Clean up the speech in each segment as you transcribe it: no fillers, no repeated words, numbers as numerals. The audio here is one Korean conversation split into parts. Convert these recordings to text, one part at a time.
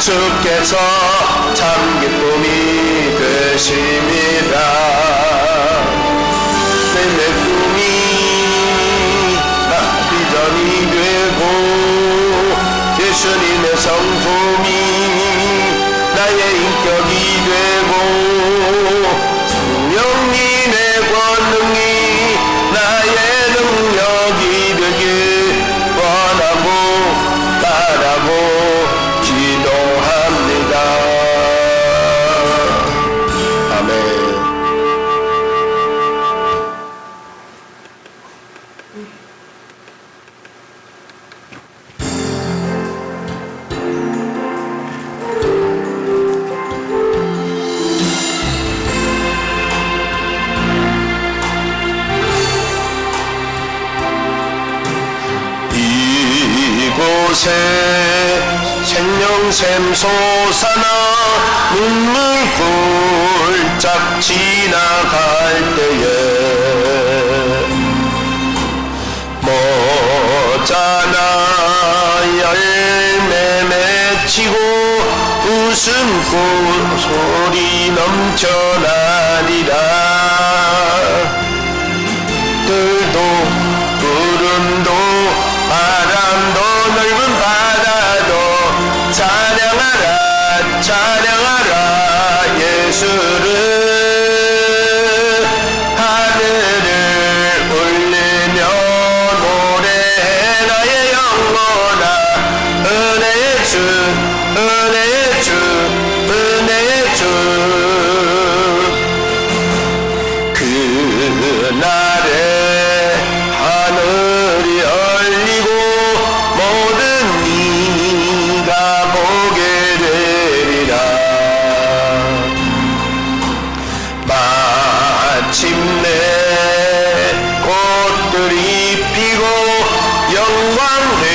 주께서 참 기쁨이 되십니다. 내 꿈이 비전이 되고 예수님의 성품이 나의 인격이 되고 성령님의 권능이 나의 능력이 되길 원하고 바라고 기도합니다. 아멘. 이곳에 생명샘 솟아나 눈물 굴짝 지나갈 때에 모자나 열매 맺히고 웃음꽃 소리 넘쳐나리라. 들도 구름도 바람도 넓은 바다도 찬양하라 찬양하라 예수를. 하늘을 울리며 노래해 나의 영혼아. 은혜의 주 은혜의 주 은혜의 주. 그날에 하늘이 열리고 모든 네가 보게 되리라. 마침내 꽃들이 피고 영광의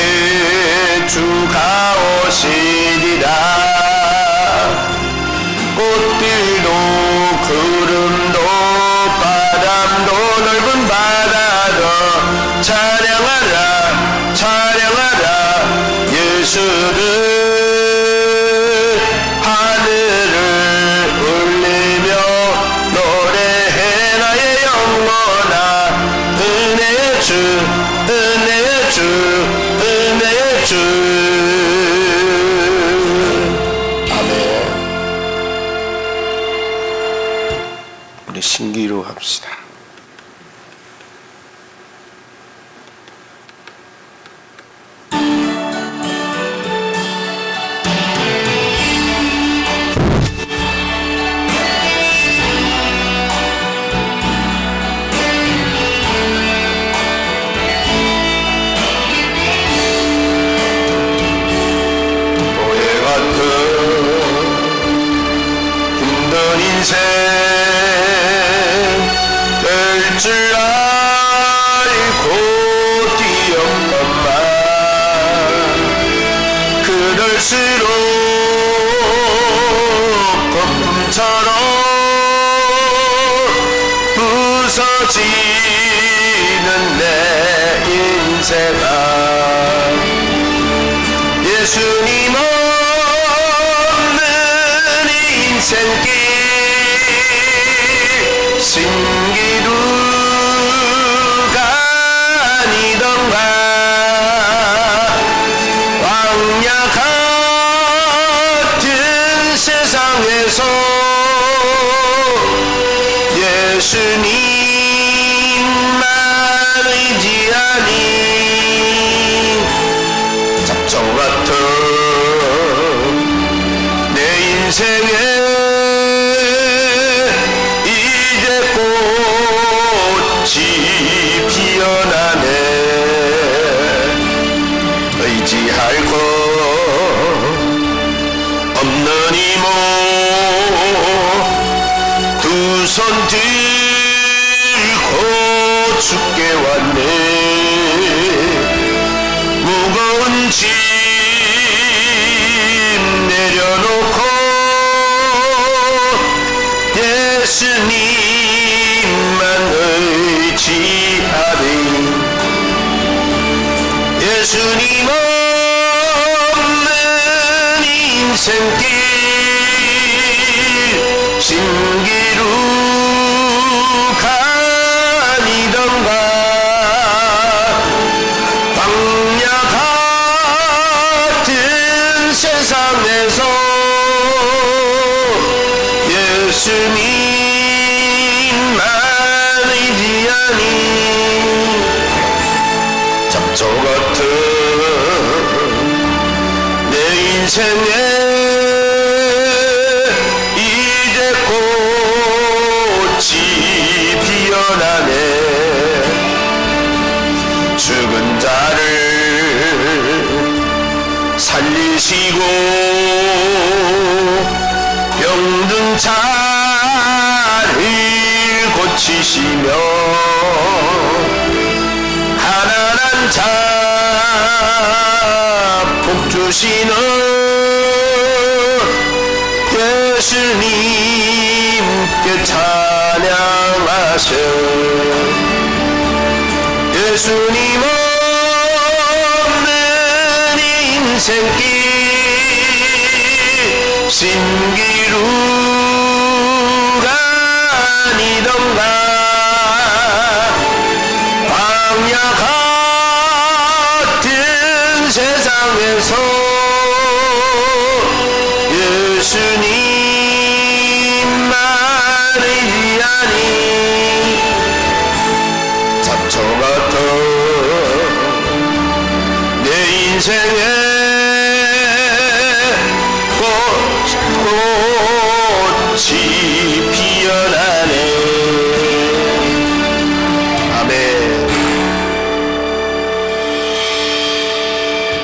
주가 오시리라. 꽃들도 구름도 바람도 넓은 바다도 찬양하라 찬양하라 예수를. 하늘을 울리며 노래해 나의 영혼아. 은혜의 주 은혜의 주 은혜의 주. 아멘. 우리 신기로 합시다. 인생 될 줄 알고 뛰었건만 그럴수록 거품처럼 부서지는 내 인생아. 예수님 없는 인생길 신기루가 아니던가. 왕야 같은 세상에서 예수님만 의지하니 잡초 같은 내 인생에 피어나네. 의지할 것 없는 이모 두 손 들고 죽게 왔네. 무거운 짐 내려놓고 예수님만 의지하리. 예수님 없는 인생길 신기루 가니던가 광야 같은 세상에서 예수님만이 지하니 잡초 같은 내 인생에 이제 꽃이 피어나네. 죽은 자를 살리시고 병든 자를 고치시며 가난한 자 복 주시는 예수님께 찬양하세. 예수님 없는 인생길 신기루 가니던가 광야 같은 세상에서 예수님만이 지하니 잡초 같은 내 인생에 꽃이 피어나네. 아멘.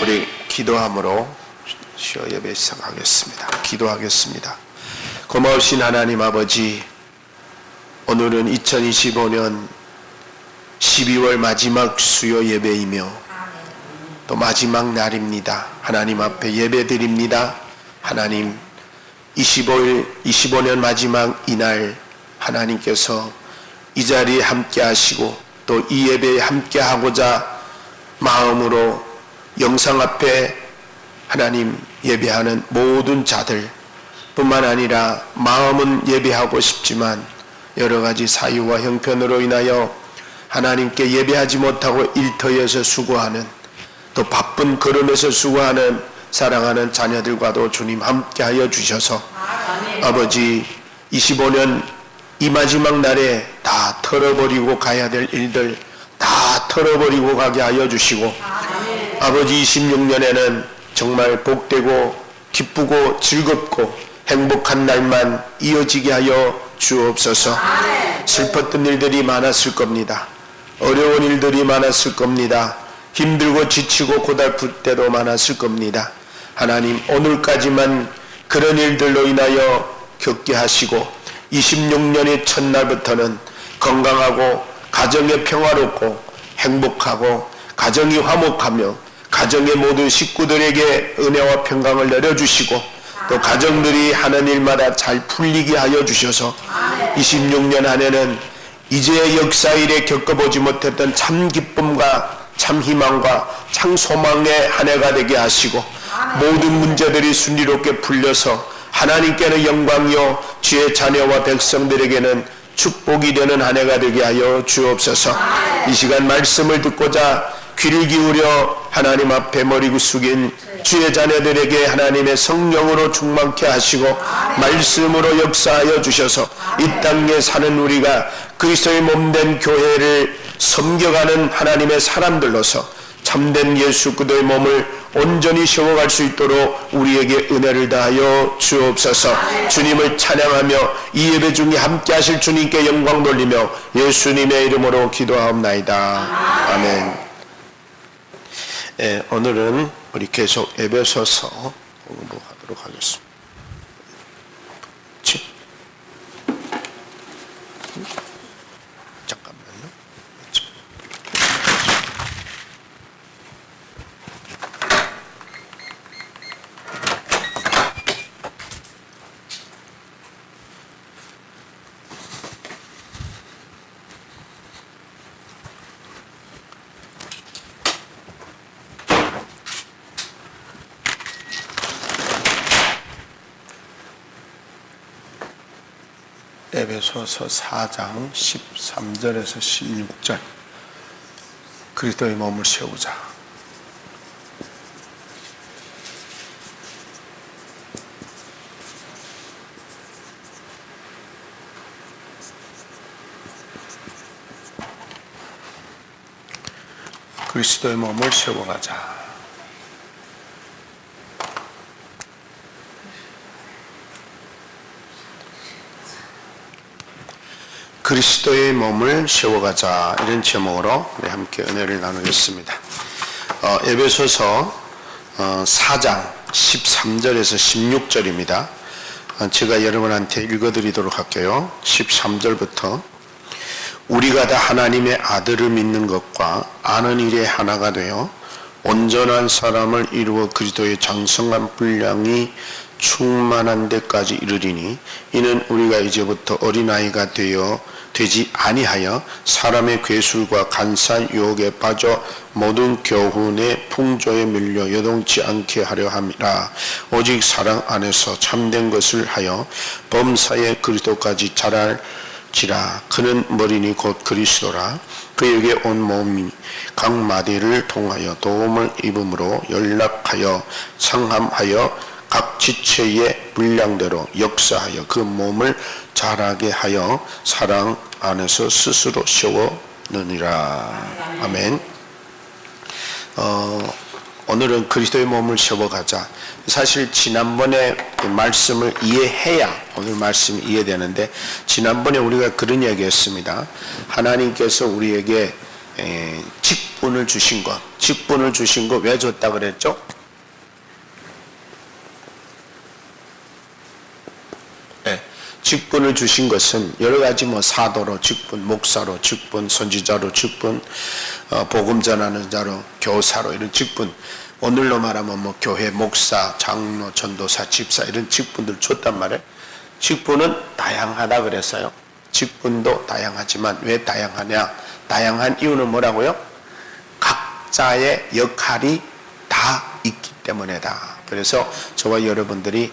우리 기도함으로 쉬어 예배 시작하겠습니다. 기도하겠습니다. 고마우신 하나님 아버지, 오늘은 2025년 12월 마지막 수요 예배이며 또 마지막 날입니다. 하나님 앞에 예배드립니다. 하나님, 25년 마지막 이날 하나님께서 이 자리에 함께 하시고 또 이 예배에 함께 하고자 마음으로 영상 앞에 하나님 예배하는 모든 자들 뿐만 아니라 마음은 예배하고 싶지만 여러 가지 사유와 형편으로 인하여 하나님께 예배하지 못하고 일터에서 수고하는 또 바쁜 걸음에서 수고하는 사랑하는 자녀들과도 주님 함께하여 주셔서 아버지 25년 이 마지막 날에 다 털어버리고 가야 될 일들 다 털어버리고 가게 하여 주시고 아버지 26년에는 정말 복되고 기쁘고 즐겁고 행복한 날만 이어지게 하여 주옵소서. 슬펐던 일들이 많았을 겁니다. 어려운 일들이 많았을 겁니다. 힘들고 지치고 고달플 때도 많았을 겁니다. 하나님, 오늘까지만 그런 일들로 인하여 겪게 하시고 26년의 첫날부터는 건강하고 가정이 평화롭고 행복하고 가정이 화목하며 가정의 모든 식구들에게 은혜와 평강을 내려주시고 또 가정들이 하는 일마다 잘 풀리게 하여 주셔서 26년 안에는 이제 역사 일에 겪어보지 못했던 참 기쁨과 참 희망과 참 소망의 한 해가 되게 하시고 모든 문제들이 순리롭게 풀려서 하나님께는 영광이요 주의 자녀와 백성들에게는 축복이 되는 한 해가 되게 하여 주옵소서. 이 시간 말씀을 듣고자 귀를 기울여 하나님 앞에 머리 숙인 주의 자녀들에게 하나님의 성령으로 충만케 하시고 말씀으로 역사하여 주셔서 이 땅에 사는 우리가 그리스도의 몸된 교회를 섬겨가는 하나님의 사람들로서 참된 예수 그리스도의 몸을 온전히 세워갈 수 있도록 우리에게 은혜를 다하여 주옵소서. 주님을 찬양하며 이 예배 중에 함께 하실 주님께 영광 돌리며 예수님의 이름으로 기도하옵나이다. 아멘. 오늘은 우리 계속 에베소서 공부하도록 하겠습니다. 잠깐만요. 에베소서 4장 13절에서 16절. 그리스도의 몸을 세우자. 그리스도의 몸을 세워가자. 그리스도의 몸을 세워가자, 이런 제목으로 우리 함께 은혜를 나누겠습니다. 에베소서 4장 13절에서 16절입니다. 제가 여러분한테 읽어드리도록 할게요. 13절부터 우리가 다 하나님의 아들을 믿는 것과 아는 일에 하나가 되어 온전한 사람을 이루어 그리스도의 장성한 분량이 충만한 데까지 이르리니 이는 우리가 이제부터 어린아이가 되지 아니하여 사람의 괴술과 간사한 유혹에 빠져 모든 교훈의 풍조에 밀려 여동치 않게 하려 함이라. 오직 사랑 안에서 참된 것을 하여 범사의 그리스도까지 자랄지라. 그는 머리니 곧 그리스도라. 그에게 온 몸이 각 마디를 통하여 도움을 입음으로 연락하여 상함하여 각 지체의 분량대로 역사하여 그 몸을 자라게 하여 사랑 안에서 스스로 세워느니라. 아멘. 오늘은 그리스도의 몸을 세워가자. 사실 지난번에 말씀을 이해해야 오늘 말씀이 이해되는데, 지난번에 우리가 그런 이야기했습니다. 하나님께서 우리에게 직분을 주신 것, 왜 줬다 그랬죠? 직분을 주신 것은 여러 가지 사도로 직분, 목사로 직분, 선지자로 직분, 복음 전하는 자로, 교사로, 이런 직분. 오늘로 말하면 교회 목사, 장로, 전도사, 집사, 이런 직분들 줬단 말이에요. 직분은 다양하다 그랬어요. 직분도 다양하지만 왜 다양하냐? 다양한 이유는 뭐라고요? 각자의 역할이 다 있기 때문이다. 그래서 저와 여러분들이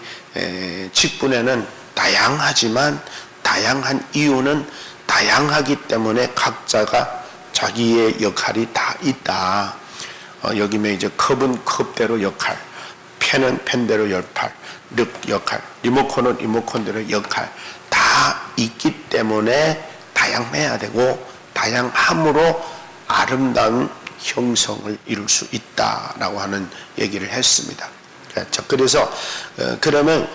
직분에는 다양하지만 다양한 이유는 다양하기 때문에 각자가 자기의 역할이 다 있다. 여기면 이제 컵은 컵대로 역할, 펜은 펜대로 역할, 리모컨은 리모컨대로 역할 다 있기 때문에 다양해야 되고, 다양함으로 아름다운 형성을 이룰 수 있다라고 하는 얘기를 했습니다. 그래서 그러면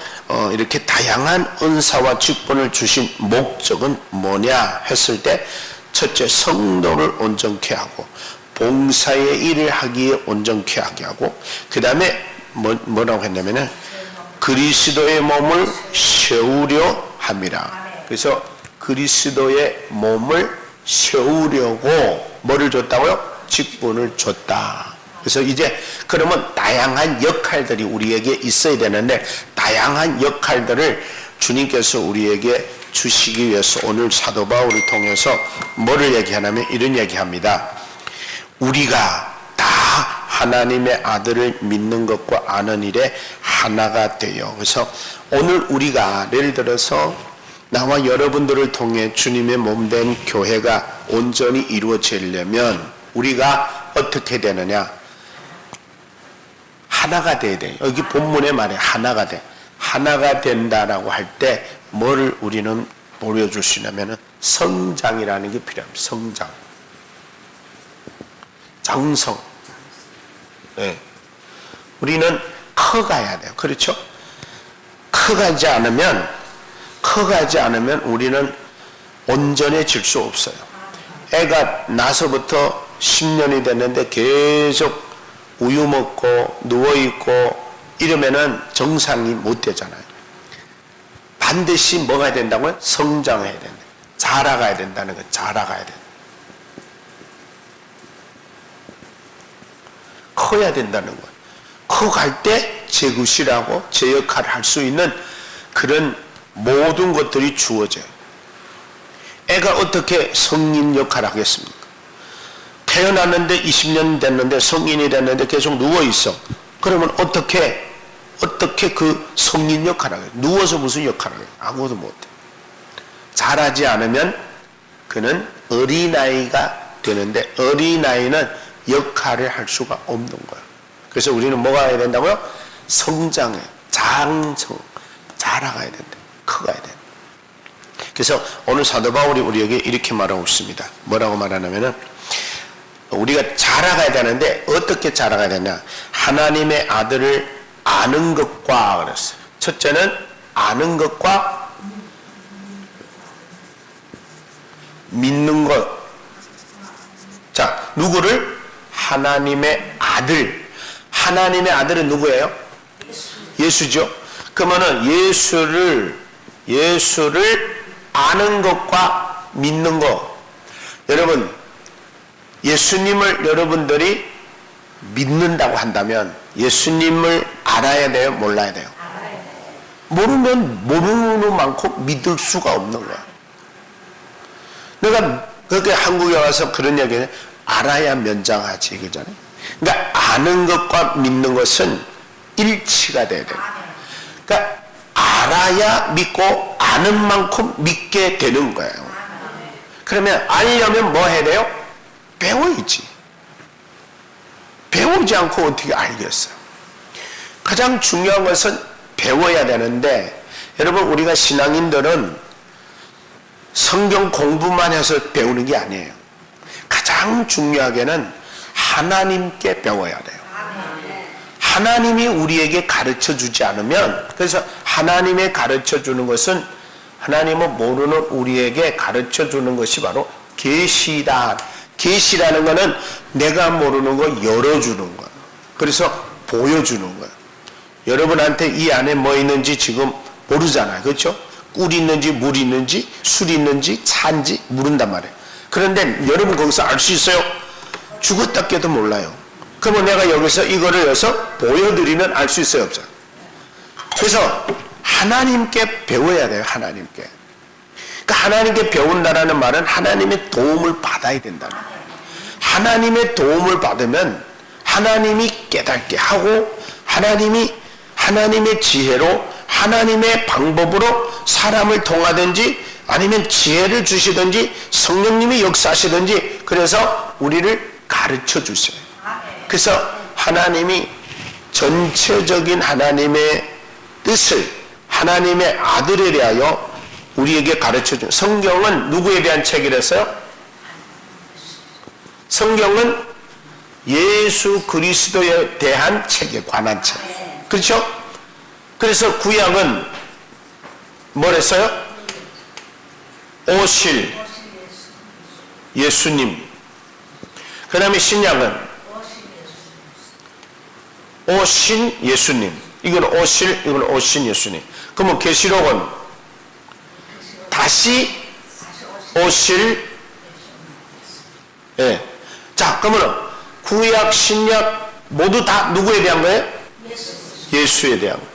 이렇게 다양한 은사와 직분을 주신 목적은 뭐냐 했을 때, 첫째, 성도를 온전케 하고 봉사의 일을 하기에 온전케 하게 하고, 그 다음에 뭐라고 했냐면은 그리스도의 몸을 세우려 함이라. 그래서 그리스도의 몸을 세우려고 뭐를 줬다고요? 직분을 줬다. 그래서 이제 그러면 다양한 역할들이 우리에게 있어야 되는데, 다양한 역할들을 주님께서 우리에게 주시기 위해서 오늘 사도 바울을 통해서 뭐를 얘기하냐면 이런 얘기합니다. 우리가 다 하나님의 아들을 믿는 것과 아는 일에 하나가 돼요. 그래서 오늘 우리가 예를 들어서 나와 여러분들을 통해 주님의 몸된 교회가 온전히 이루어지려면 우리가 어떻게 되느냐? 하나가 돼야 돼. 여기 본문에 말해 하나가 돼. 하나가 된다라고 할 때 뭐를 우리는 보여줄 수 있냐면은 성장이라는 게 필요합니다. 성장, 장성. 네. 우리는 커가야 돼요. 그렇죠? 커가지 않으면 우리는 온전해질 수 없어요. 애가 나서부터 10년이 됐는데 계속 우유 먹고 누워있고 이러면은 정상이 못 되잖아요. 반드시 뭐가 된다고요? 성장해야 된다. 자라가야 된다는 거예요. 자라가야 된다. 커야 된다는 거예요. 커갈 때 제 것이라고 제 역할을 할 수 있는 그런 모든 것들이 주어져요. 애가 어떻게 성인 역할을 하겠습니까? 태어났는데 20년 됐는데 성인이 됐는데 계속 누워있어. 그러면 어떻게 그 성인 역할을 하겠어요? 누워서 무슨 역할을 해요? 아무것도 못해. 자라지 않으면 그는 어린아이가 되는데 어린아이는 역할을 할 수가 없는 거예요. 그래서 우리는 뭐가 해야 된다고요? 성장해, 자라가야 된다, 커가야 된다. 그래서 오늘 사도 바울이 우리에게 이렇게 말하고 있습니다. 뭐라고 말하냐면은 우리가 자라가야 되는데 어떻게 자라가야 되냐? 하나님의 아들을 아는 것과 그랬어요. 첫째는 아는 것과 믿는 것. 자, 누구를? 하나님의 아들. 하나님의 아들은 누구예요? 예수죠. 그러면은 예수를 아는 것과 믿는 것. 여러분, 예수님을 여러분들이 믿는다고 한다면 예수님을 알아야 돼요? 몰라야 돼요? 모르면 모르는 만큼 믿을 수가 없는 거야. 내가 그렇게 한국에 와서 그런 얘기는 알아야 면장하지, 그잖아요. 그러니까 아는 것과 믿는 것은 일치가 돼야 돼요. 그러니까 알아야 믿고 아는 만큼 믿게 되는 거예요. 그러면 알려면 뭐 해야 돼요? 배워야지. 배우지 않고 어떻게 알겠어요? 가장 중요한 것은 배워야 되는데, 여러분, 우리가 신앙인들은 성경 공부만 해서 배우는 게 아니에요. 가장 중요하게는 하나님께 배워야 돼요. 하나님이 우리에게 가르쳐 주지 않으면, 그래서 하나님의 가르쳐 주는 것은 하나님은 모르는 우리에게 가르쳐 주는 것이 바로 계시다. 계시라는 것은 내가 모르는 거 열어주는 거야. 그래서 보여주는 거야. 여러분한테 이 안에 뭐 있는지 지금 모르잖아요. 그렇죠? 꿀이 있는지 물 있는지 술 있는지 차인지 모른단 말이에요. 그런데 여러분 거기서 알 수 있어요? 죽었다 깨도 몰라요. 그러면 내가 여기서 이거를 여서 보여드리면 알 수 있어요? 없어요? 그래서 하나님께 배워야 돼요. 하나님께. 그러니까 하나님께 배운다라는 말은 하나님의 도움을 받아야 된다는 거예요. 하나님의 도움을 받으면 하나님이 깨닫게 하고 하나님의 지혜로 하나님의 방법으로 사람을 통하든지 아니면 지혜를 주시든지 성령님이 역사하시든지 그래서 우리를 가르쳐 주세요. 그래서 하나님이 전체적인 하나님의 뜻을 하나님의 아들에 대하여 우리에게 가르쳐 준 성경은 누구에 대한 책이랬어요? 성경은 예수 그리스도에 대한 책에 관한 책. 그렇죠? 그래서 구약은 뭐랬어요? 오실 예수님. 그 다음에 신약은 오신 예수님. 이건 오실, 이건 오신 예수님. 그러면 계시록은 다시 오실. 예. 자, 그러면 구약, 신약 모두 다 누구에 대한 거예요? 예수에 대한 거예요.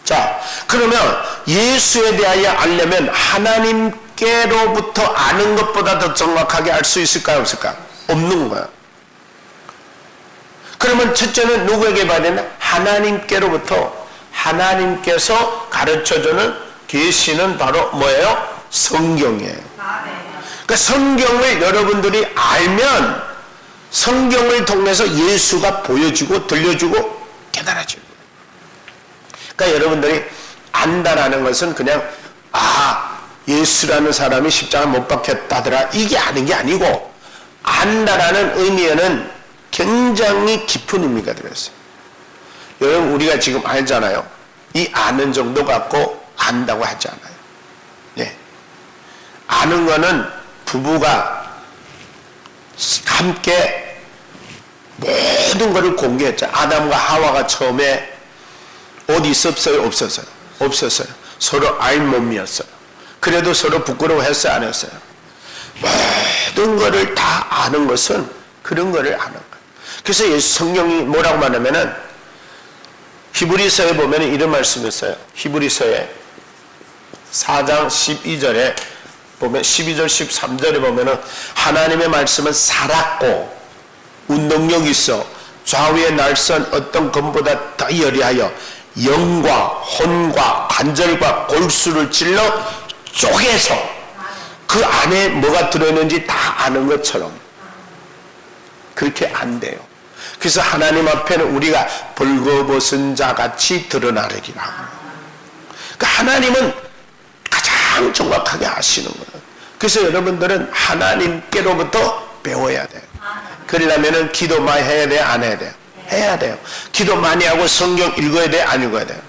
자, 그러면 예수에 대하여 알려면 하나님께로부터 아는 것보다 더 정확하게 알 수 있을까요? 없을까요? 없는 거야. 그러면 첫째는 누구에게 봐야 되나? 하나님께로부터. 하나님께서 가르쳐주는 계시는 바로 뭐예요? 성경이에요. 그러니까 성경을 여러분들이 알면 성경을 통해서 예수가 보여주고 들려주고 깨달아지고. 그러니까 여러분들이 안다라는 것은 그냥 예수라는 사람이 십자가 못 박혔다더라 이게 아닌 게 아니고 안다라는 의미에는 굉장히 깊은 의미가 들어있어요. 여러분 우리가 지금 알잖아요. 이 아는 정도 갖고 안다고 하지 않아요. 네. 아는 거는 부부가 함께 모든 것을 공개했죠. 아담과 하와가 처음에 옷 있었어요? 없었어요? 없었어요. 서로 알몸이었어요. 그래도 서로 부끄러워했어요? 안 했어요? 모든 것을 다 아는 것은 그런 것을 아는 거예요. 그래서 예수 성경이 뭐라고 말하면은 히브리서에 보면 이런 말씀이 있어요. 히브리서에 4장 12절에 보면 12절 13절에 보면은 하나님의 말씀은 살았고 운동력 있어 좌우의 날선 어떤 검보다 더 열리하여 영과 혼과 관절과 골수를 찔러 쪼개서 그 안에 뭐가 들어있는지 다 아는 것처럼 그렇게 안 돼요. 그래서 하나님 앞에는 우리가 벌거벗은 자같이 드러나려니라. 그러니까 하나님은 가장 정확하게 아시는 거예요. 그래서 여러분들은 하나님께로부터 배워야 돼요. 그러려면 기도 많이 해야 돼요? 안 해야 돼요? 해야 돼요. 기도 많이 하고 성경 읽어야 돼요? 안 읽어야 돼요?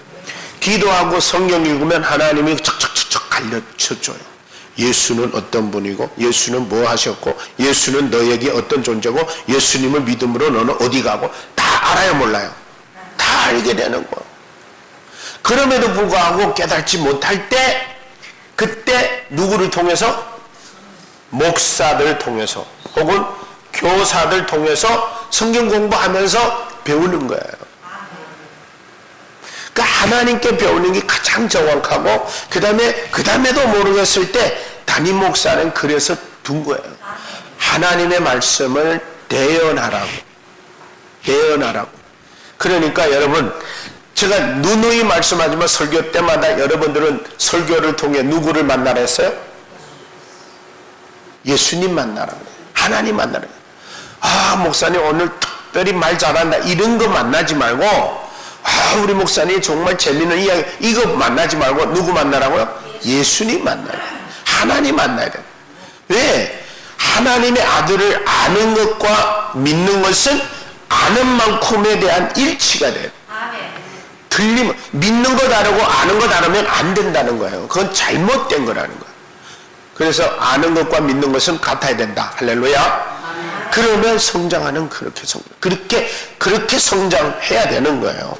기도하고 성경 읽으면 하나님이 척척척척 가르쳐줘요. 예수는 어떤 분이고, 예수는 뭐 하셨고, 예수는 너에게 어떤 존재고, 예수님을 믿음으로 너는 어디 가고, 다 알아요, 몰라요? 다 알게 되는 거예요. 그럼에도 불구하고 깨닫지 못할 때, 그때 누구를 통해서? 목사들 통해서, 혹은 교사들 통해서 성경 공부하면서 배우는 거예요. 그러니까 하나님께 배우는 게 가장 정확하고, 그 다음에도 모르겠을 때 담임 목사는 그래서 둔 거예요. 하나님의 말씀을 대연하라고. 그러니까 여러분, 제가 누누이 말씀하지만 설교 때마다 여러분들은 설교를 통해 누구를 만나라 했어요? 예수님 만나라고. 하나님 만나라고. 아, 목사님 오늘 특별히 말 잘한다, 이런 거 만나지 말고, 아, 우리 목사님 정말 재밌는 이야기, 이거 만나지 말고 누구 만나라고요? 예수님 만나라. 하나님 만나야 돼요. 왜? 하나님의 아들을 아는 것과 믿는 것은 아는 만큼에 대한 일치가 돼요. 틀리면, 믿는 거 다르고 아는 거 다르면 안 된다는 거예요. 그건 잘못된 거라는 거예요. 그래서 아는 것과 믿는 것은 같아야 된다. 할렐루야. 그러면 성장하는 그렇게 성장해야 되는 거예요.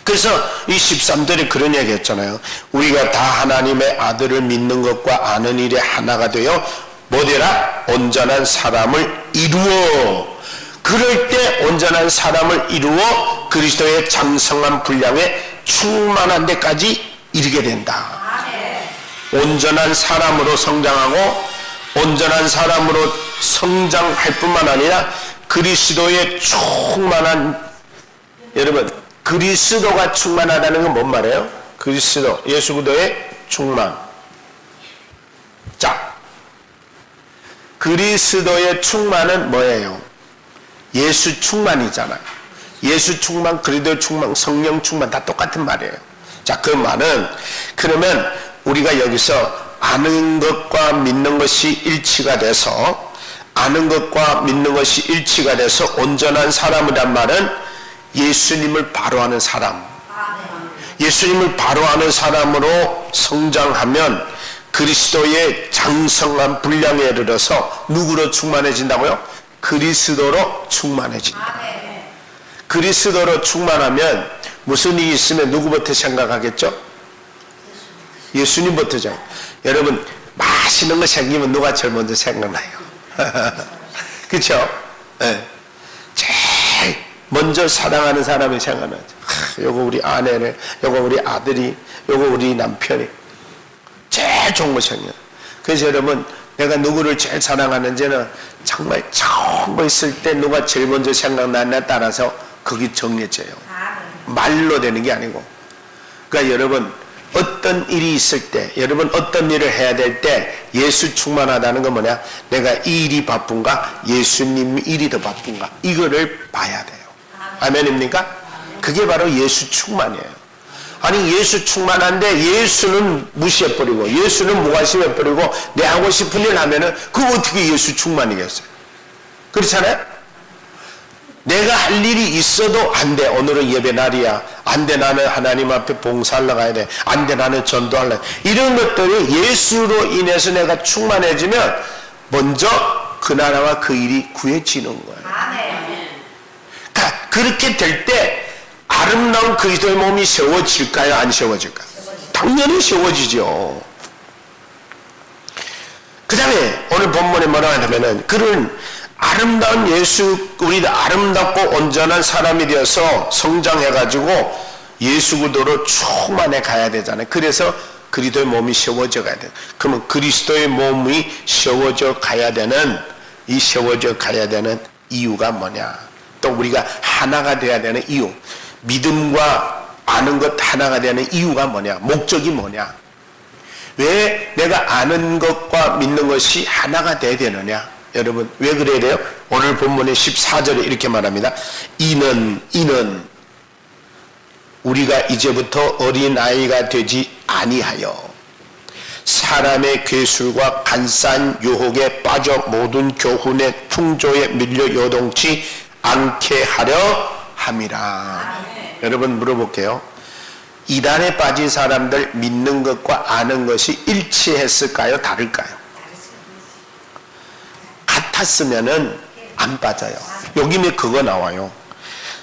그래서 이 13절에 그런 얘기 했잖아요. 우리가 다 하나님의 아들을 믿는 것과 아는 일에 하나가 되어 뭐 되라? 온전한 사람을 이루어. 그럴 때 온전한 사람을 이루어 그리스도의 장성한 분량에 충만한 데까지 이르게 된다. 온전한 사람으로 성장하고, 온전한 사람으로 성장할 뿐만 아니라 그리스도의 충만한, 여러분, 그리스도가 충만하다는 건 뭔 말이에요? 그리스도, 예수 그리스도의 충만. 자, 그리스도의 충만은 뭐예요? 예수 충만이잖아요. 예수 충만, 그리스도 충만, 성령 충만 다 똑같은 말이에요. 자, 그 말은 그러면 우리가 여기서 아는 것과 믿는 것이 일치가 돼서, 아는 것과 믿는 것이 일치가 돼서 온전한 사람이란 말은 예수님을 바로 아는 사람, 예수님을 바로 아는 사람으로 성장하면 그리스도의 장성한 분량에 이르러서 누구로 충만해진다고요? 그리스도로 충만해진다. 그리스도로 충만하면 무슨 일이 있으면 누구부터 생각하겠죠? 예수님부터죠. 여러분, 맛있는 거 생기면 누가 제일 먼저 생각나요? 그렇죠? 네. 제일 먼저 사랑하는 사람이 생각나죠. 요거 우리 아내를, 요거 우리 아들이, 요거 우리 남편이 제일 좋은 거 생겨요. 그래서 여러분, 내가 누구를 제일 사랑하는지는 정말 처음 있을 때 누가 제일 먼저 생각나냐에 따라서 그게 정해져요. 말로 되는 게 아니고. 그러니까 여러분, 어떤 일이 있을 때, 여러분 어떤 일을 해야 될 때 예수 충만하다는 건 뭐냐? 내가 이 일이 바쁜가? 예수님 일이 더 바쁜가? 이거를 봐야 돼요. 아멘입니까? 그게 바로 예수 충만이에요. 아니, 예수 충만한데 예수는 무시해버리고, 예수는 무관심해버리고 내 하고 싶은 일 하면은 그거 어떻게 예수 충만이겠어요? 그렇잖아요? 내가 할 일이 있어도 안 돼. 오늘은 예배 날이야. 안 돼. 나는 하나님 앞에 봉사하러 가야 돼. 안 돼. 나는 전도하려. 이런 것들이 예수로 인해서 내가 충만해지면 먼저 그 나라와 그 일이 구해지는 거예요. 그러니까 그렇게 될 때 아름다운 그리스도의 몸이 세워질까요? 안 세워질까요? 당연히 세워지죠. 그 다음에 오늘 본문에 뭐라고 하냐면은 그런 아름다운 예수, 우리 아름답고 온전한 사람이 되어서 성장해가지고 예수 그리스도로 충만해 가야 되잖아요. 그래서 그리스도의 몸이 세워져 가야 돼요. 그러면 그리스도의 몸이 세워져 가야 되는, 이 세워져 가야 되는 이유가 뭐냐? 또 우리가 하나가 돼야 되는 이유, 믿음과 아는 것 하나가 되는 이유가 뭐냐? 목적이 뭐냐? 왜 내가 아는 것과 믿는 것이 하나가 돼야 되느냐? 여러분 왜 그래야 돼요? 오늘 본문의 14절에 이렇게 말합니다. 이는 우리가 이제부터 어린아이가 되지 아니하여 사람의 괴술과 간사한 유혹에 빠져 모든 교훈의 풍조에 밀려 요동치 않게 하려 함이라. 여러분 물어볼게요. 이단에 빠진 사람들 믿는 것과 아는 것이 일치했을까요? 다를까요? 같았으면은 안 빠져요. 여기는 그거 나와요.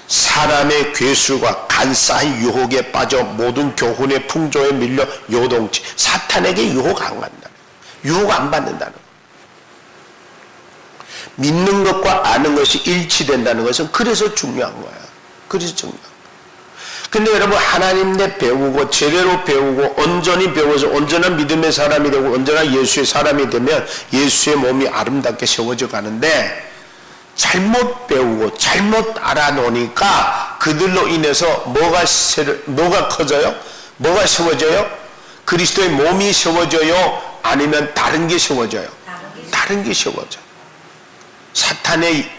사람의 괴술과 간사한 유혹에 빠져 모든 교훈의 풍조에 밀려 요동치. 사탄에게 유혹 안 간다. 유혹 안 받는다는 거. 믿는 것과 아는 것이 일치된다는 것은 그래서 중요한 거야. 그래서 중요한 거야. 근데 여러분 하나님께 배우고 제대로 배우고 온전히 배워서 온전한 믿음의 사람이 되고 온전한 예수의 사람이 되면 예수의 몸이 아름답게 세워져 가는데 잘못 배우고 잘못 알아놓으니까 그들로 인해서 뭐가 커져요? 뭐가 세워져요? 그리스도의 몸이 세워져요? 아니면 다른 게 세워져요? 다른 게 세워져요. 사탄의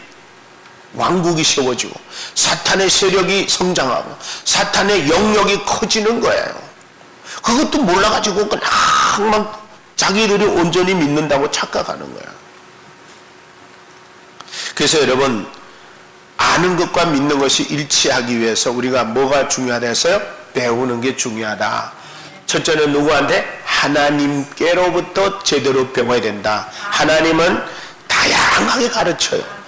왕국이 세워지고 사탄의 세력이 성장하고 사탄의 영역이 커지는 거예요. 그것도 몰라가지고 그냥 자기들이 온전히 믿는다고 착각하는 거야. 그래서 여러분 아는 것과 믿는 것이 일치하기 위해서 우리가 뭐가 중요하다 했어요? 배우는 게 중요하다. 첫째는 누구한테? 하나님께로부터 제대로 배워야 된다. 하나님은 다양하게 가르쳐요.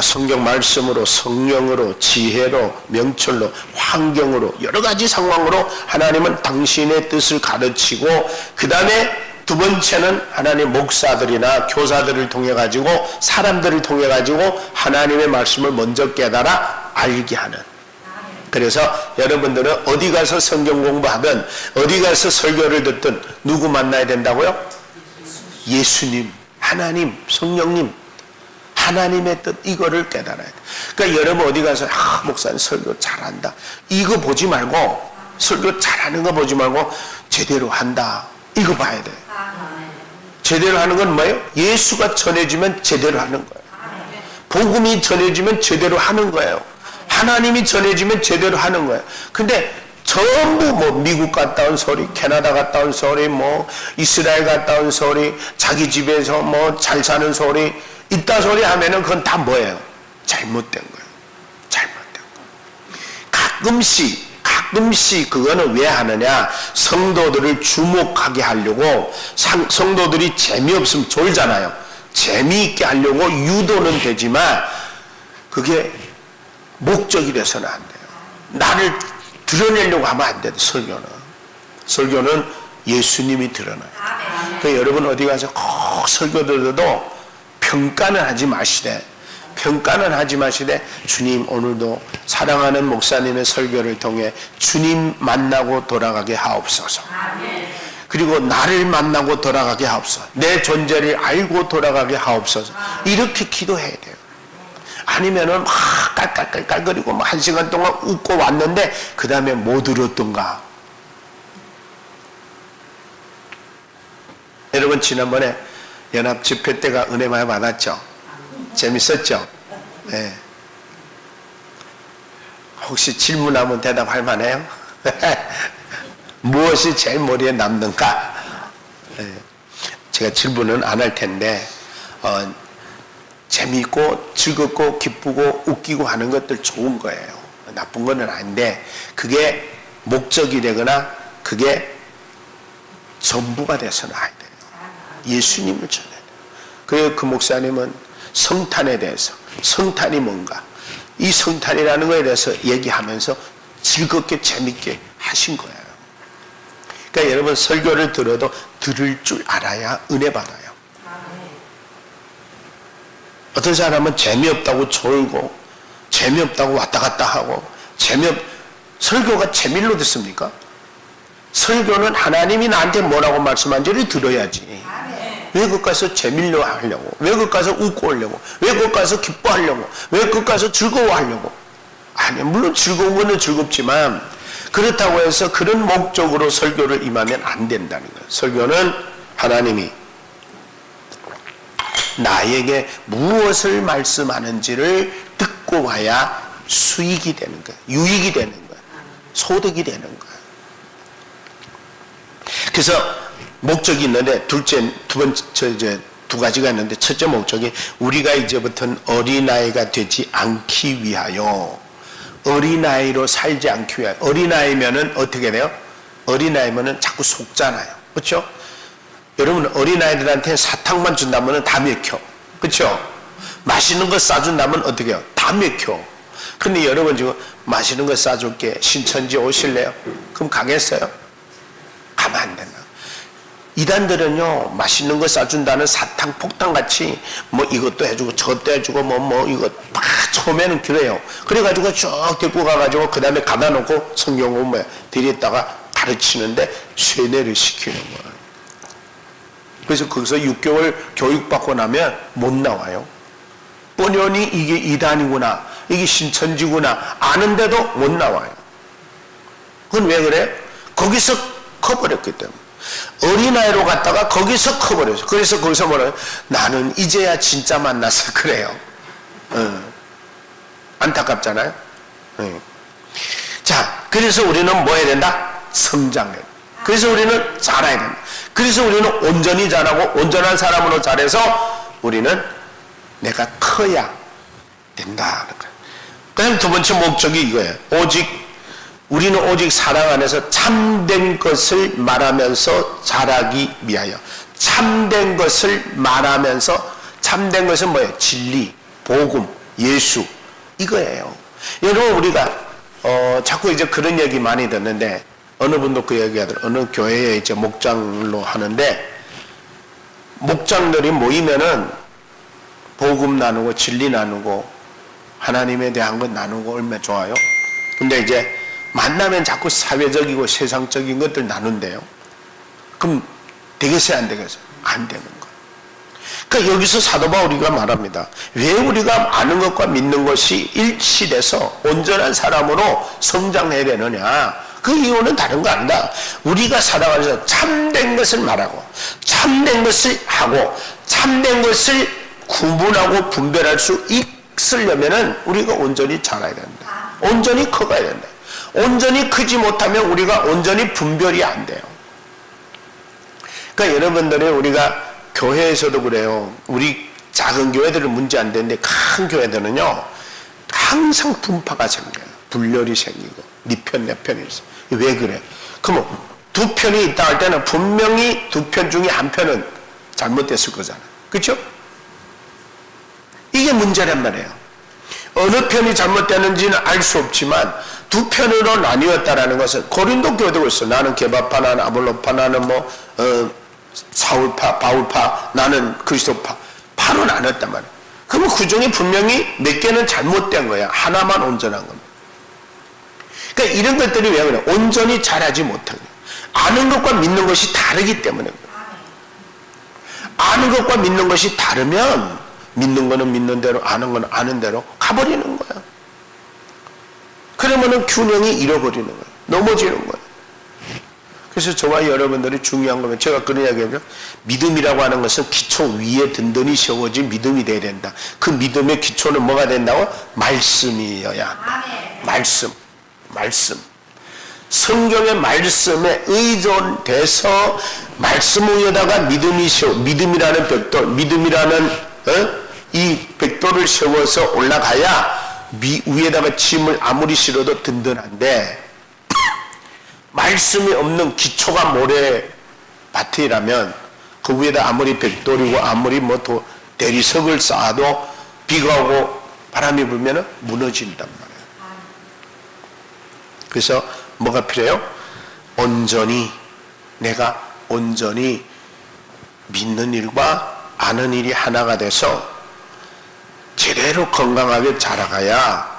성경 말씀으로, 성령으로, 지혜로, 명철로, 환경으로, 여러 가지 상황으로 하나님은 당신의 뜻을 가르치고, 그 다음에 두 번째는 하나님 목사들이나 교사들을 통해 가지고, 사람들을 통해 가지고 하나님의 말씀을 먼저 깨달아 알게 하는. 그래서 여러분들은 어디 가서 성경 공부하든 어디 가서 설교를 듣든 누구 만나야 된다고요? 예수님, 하나님, 성령님, 하나님의 뜻, 이거를 깨달아야 돼. 그러니까 여러분 어디 가서 목사님 설교 잘한다 이거 보지 말고, 설교 잘하는 거 보지 말고 제대로 한다 이거 봐야 돼. 제대로 하는 건 뭐예요? 예수가 전해지면 제대로 하는 거예요. 복음이 전해지면 제대로 하는 거예요. 하나님이 전해지면 제대로 하는 거예요. 근데 전부 미국 갔다 온 소리, 캐나다 갔다 온 소리, 이스라엘 갔다 온 소리, 자기 집에서 잘 사는 소리, 이따 소리 하면은 그건 다 뭐예요? 잘못된 거예요. 잘못된 거예요. 가끔씩 그거는 왜 하느냐? 성도들을 주목하게 하려고, 성도들이 재미없으면 졸잖아요. 재미있게 하려고 유도는 되지만 그게 목적이 돼서는 안 돼요. 나를 드러내려고 하면 안 돼요. 설교는 예수님이 드러나요. 그러니까 여러분 어디 가서 꼭 설교 들어도 평가는 하지 마시되 주님 오늘도 사랑하는 목사님의 설교를 통해 주님 만나고 돌아가게 하옵소서. 그리고 나를 만나고 돌아가게 하옵소서. 내 존재를 알고 돌아가게 하옵소서. 이렇게 기도해야 돼요. 아니면은 깔깔깔깔거리고 1시간 동안 웃고 왔는데 그 다음에 못 들었던가. 여러분 지난번에 연합 집회 때가 은혜 많이 받았죠? 재밌었죠? 네. 혹시 질문하면 대답할 만해요? 무엇이 제일 머리에 남는가? 네. 제가 질문은 안 할 텐데 재미있고 즐겁고 기쁘고 웃기고 하는 것들 좋은 거예요. 나쁜 거는 아닌데 그게 목적이 되거나 그게 전부가 돼서는 안 돼요. 예수님을 전해야 돼요. 그래서 그 목사님은 성탄에 대해서, 성탄이 뭔가, 이 성탄이라는 거에 대해서 얘기하면서 즐겁게 재밌게 하신 거예요. 그러니까 여러분 설교를 들어도 들을 줄 알아야 은혜 받아요. 어떤 사람은 재미없다고 졸고 재미없다고 왔다 갔다 하고 설교가 재미로 듣습니까? 설교는 하나님이 나한테 뭐라고 말씀한지를 들어야지. 왜 그것 가서 재밀로 하려고, 왜 그것 가서 웃고 오려고, 왜 그것 가서 기뻐하려고, 왜 그것 가서 즐거워하려고. 아니 물론 즐거운 거는 즐겁지만 그렇다고 해서 그런 목적으로 설교를 임하면 안 된다는 거예요. 설교는 하나님이 나에게 무엇을 말씀하는지를 듣고 와야 수익이 되는 거예요. 유익이 되는 거예요. 소득이 되는 거예요. 그래서 목적이 있는데 두 가지가 있는데 첫째 목적이 우리가 이제부터는 어린아이가 되지 않기 위하여 어린아이로 살지 않기 위하여 어린아이면은 어떻게 돼요? 어린아이면은 자꾸 속잖아요. 그렇죠? 여러분 어린아이들한테 사탕만 준다면 다 맥혀. 그렇죠? 맛있는 거 싸준다면 어떻게 해요? 다 맥혀. 근데 여러분 지금 맛있는 거 싸줄게 신천지 오실래요? 그럼 가겠어요? 가면 안 된다. 이단들은요 맛있는 거 싸준다는 사탕 폭탄같이 뭐 이것도 해주고 저것도 해주고 뭐 이거 막 처음에는 그래요. 그래가지고 쭉 데리고 가가지고 그 다음에 가다 놓고 성경 공부에 들였다가 가르치는데 세뇌를 시키는 거예요. 그래서 거기서 6개월 교육받고 나면 못 나와요. 뻔연히 이게 이단이구나 이게 신천지구나 아는데도 못 나와요. 그건 왜 그래? 거기서 커버렸기 때문에. 어린아이로 갔다가 거기서 커버렸어요. 그래서 거기서 뭐래요? 나는 이제야 진짜 만나서 그래요. 안타깝잖아요. 자, 그래서 우리는 뭐 해야 된다? 성장해야 된다. 그래서 우리는 자라야 된다. 그래서 우리는 온전히 자라고 온전한 사람으로 자라서 우리는 내가 커야 된다는 거예요. 그 다음 두 번째 목적이 이거예요. 우리는 오직 사랑 안에서 참된 것을 말하면서 자라기 위하여. 참된 것을 말하면서 참된 것은 뭐예요? 진리, 복음, 예수 이거예요. 여러분 우리가 자꾸 이제 그런 얘기 많이 듣는데 어느 분도 그 얘기 하더라고요. 어느 교회에 이제 목장로 하는데 목장들이 모이면은 복음 나누고 진리 나누고 하나님에 대한 것 나누고 얼마나 좋아요. 근데 이제 만나면 자꾸 사회적이고 세상적인 것들 나눈대요. 그럼 되겠어요? 안 되겠어요? 안 되는 거예요. 그러니까 여기서 사도 바울이가 말합니다. 왜 우리가 아는 것과 믿는 것이 일치돼서 온전한 사람으로 성장해야 되느냐. 그 이유는 다른 거 아니다. 우리가 살아가면서 참된 것을 말하고 참된 것을 하고 참된 것을 구분하고 분별할 수 있으려면은 우리가 온전히 자라야 된다. 온전히 커가야 된다. 온전히 크지 못하면 우리가 온전히 분별이 안 돼요. 그러니까 여러분들이 우리가 교회에서도 그래요. 우리 작은 교회들은 문제 안 되는데 큰 교회들은요 항상 분파가 생겨요. 분열이 생기고 네 편 내 편이 있어. 왜 그래? 그러면 두 편이 있다 할 때는 분명히 두 편 중에 한 편은 잘못됐을 거잖아. 그렇죠? 이게 문제란 말이에요. 어느 편이 잘못됐는지는 알 수 없지만 두 편으로 나뉘었다라는 것은 고린도 교회도 있어. 나는 게바파, 나는 아볼로파, 나는 사울파, 바울파, 나는 그리스도파. 바로 나눴단 말이에요. 그러면 그 중에 분명히 몇 개는 잘못된 거야. 하나만 온전한 겁니다. 그러니까 이런 것들이 왜 그래? 온전히 자라지 못한 거예요. 아는 것과 믿는 것이 다르기 때문에 그래요. 아는 것과 믿는 것이 다르면 믿는 거는 믿는 대로 아는 거는 아는 대로 가버리는 거야. 그러면은 균형이 잃어버리는 거예요. 넘어지는 거예요. 그래서 저와 여러분들이 중요한 거는 제가 그런 이야기하죠. 믿음이라고 하는 것은 기초 위에 든든히 세워진 믿음이 돼야 된다. 그 믿음의 기초는 뭐가 된다고? 말씀이어야 한다. 말씀. 성경의 말씀에 의존돼서 말씀 위에다가 믿음이라는 벽돌, 믿음이라는 이 벽돌을 세워서 올라가야 위에다가 짐을 아무리 실어도 든든한데 말씀이 없는 기초가 모래밭이라면 그 위에다 아무리 벽돌이고 아무리 대리석을 쌓아도 비가 오고 바람이 불면 무너진단 말이에요. 그래서 뭐가 필요해요? 내가 온전히 믿는 일과 아는 일이 하나가 돼서 제대로 건강하게 자라가야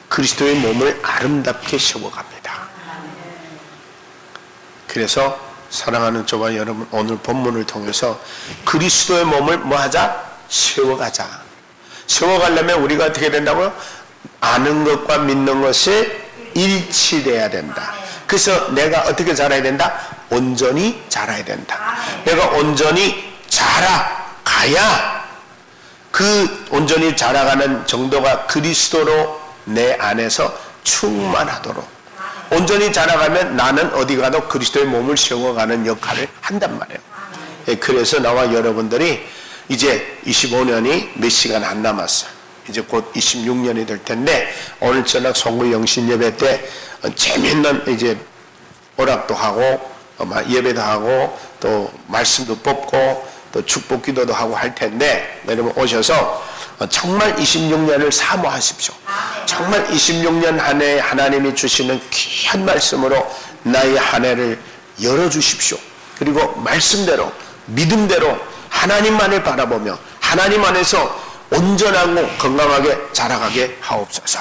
그리스도의 몸을 아름답게 세워갑니다. 그래서 사랑하는 저와 여러분 오늘 본문을 통해서 그리스도의 몸을 뭐하자? 세워가자. 세워가려면 우리가 어떻게 된다고요? 아는 것과 믿는 것이 일치돼야 된다. 그래서 내가 어떻게 자라야 된다? 온전히 자라야 된다. 내가 온전히 자라가야 그 온전히 자라가는 정도가 그리스도로 내 안에서 충만하도록, 온전히 자라가면 나는 어디 가도 그리스도의 몸을 세워가는 역할을 한단 말이에요. 그래서 나와 여러분들이 이제 25년이 몇 시간 안 남았어요. 이제 곧 26년이 될 텐데, 오늘 저녁 송구 영신 예배 때 재밌는 이제 오락도 하고 예배도 하고 또 말씀도 뽑고 또 축복 기도도 하고 할 텐데, 여러분 오셔서 정말 26년을 사모하십시오. 정말 26년 한 해 하나님이 주시는 귀한 말씀으로 나의 한 해를 열어주십시오. 그리고 말씀대로 믿음대로 하나님만을 바라보며 하나님 안에서 온전하고 건강하게 자라가게 하옵소서.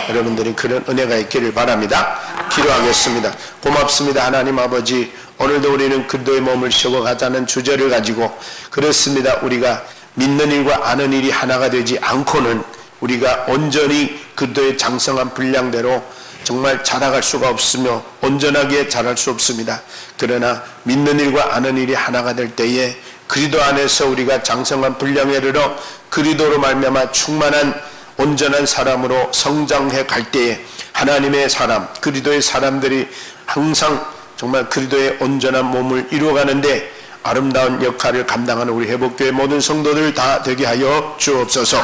여러분들이 그런 은혜가 있기를 바랍니다. 기도하겠습니다. 고맙습니다. 하나님 아버지, 오늘도 우리는 그리스도의 몸을 세워가자는 주제를 가지고, 그렇습니다, 우리가 믿는 일과 아는 일이 하나가 되지 않고는 우리가 온전히 그리스도의 장성한 분량대로 정말 자라갈 수가 없으며 온전하게 자랄 수 없습니다. 그러나 믿는 일과 아는 일이 하나가 될 때에 그리스도 안에서 우리가 장성한 분량에 이르러 그리스도로 말미암아 충만한 온전한 사람으로 성장해 갈 때에 하나님의 사람, 그리스도의 사람들이 항상 정말 그리스도의 온전한 몸을 이루어가는데 아름다운 역할을 감당하는 우리 회복교회 모든 성도들 다 되게 하여 주옵소서.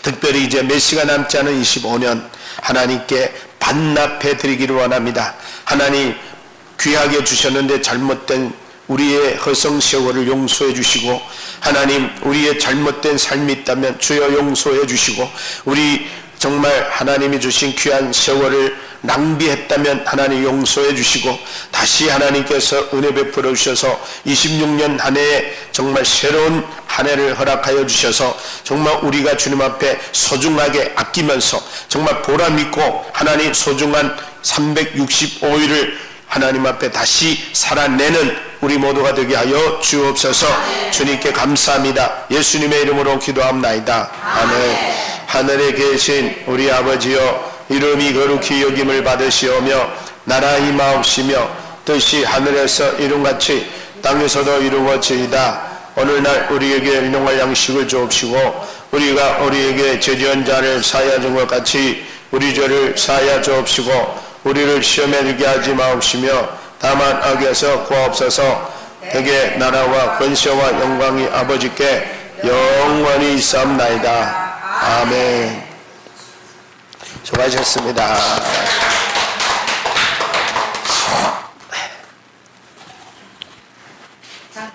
특별히 이제 몇 시간 남지 않은 25년 하나님께 반납해 드리기를 원합니다. 하나님 귀하게 주셨는데 잘못된 우리의 허성 세월을 용서해 주시고, 하나님 우리의 잘못된 삶이 있다면 주여 용서해 주시고, 우리 정말 하나님이 주신 귀한 세월을 낭비했다면 하나님 용서해 주시고, 다시 하나님께서 은혜 베풀어 주셔서 26년 한 해에 정말 새로운 한 해를 허락하여 주셔서 정말 우리가 주님 앞에 소중하게 아끼면서 정말 보람 있고 하나님 소중한 365일을 하나님 앞에 다시 살아내는 우리 모두가 되게 하여 주옵소서. 주님께 감사합니다. 예수님의 이름으로 기도합나이다. 아멘. 하늘에 계신 우리 아버지여, 이름이 거룩히 여김을 받으시오며 나라 임하옵시며 뜻이 하늘에서 이룬같이 땅에서도 이루어지이다. 오늘날 우리에게 일용할 양식을 주옵시고, 우리가 우리에게 죄지은 자를 사하여 준 것 같이 우리 죄를 사하여 주옵시고, 우리를 시험에 들게 하지 마옵시며 다만 악에서 구하옵소서. 대개 나라와 권세와 영광이 아버지께 영원히 있사옵나이다. 아멘. 수고하셨습니다. 자.